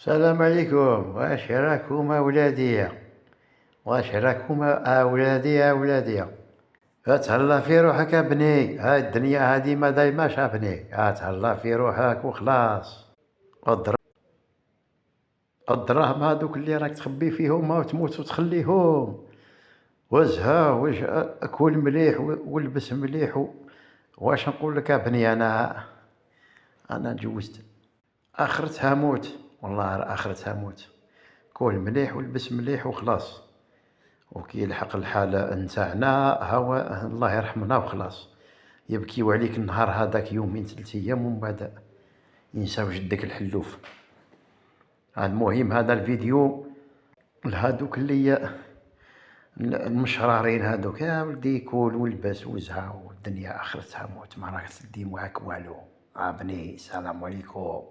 السلام عليكم. واش راكم أولادي؟ واش راكم أولادي؟ تهلا في روحك ابني، هاي الدنيا هادي ما دايماش ابني، تهلا في روحك وخلاص. الدراهم هادوك اللي راك تخبي فيهم ما تموت وتخليهم. وزها كل مليح والبس مليح واش نقول لك ابني؟ انا تجوزت، اخرتها موت، والله اخرتها موت. كل مليح والبس مليح وخلاص، وكي يلحق الحال نتاعنا هو الله يرحمنا وخلاص. يبكيو عليك النهار هذاك يومين 3 ايام ومن بعد ينساو جدك الحلوف. المهم هذا الفيديو لهادوك اللي المشرارين هادوك، يا ولدي كول والبس وزها والدنيا اخرتها موت، ما راك تدي معاك والو. بني السلام عليكم.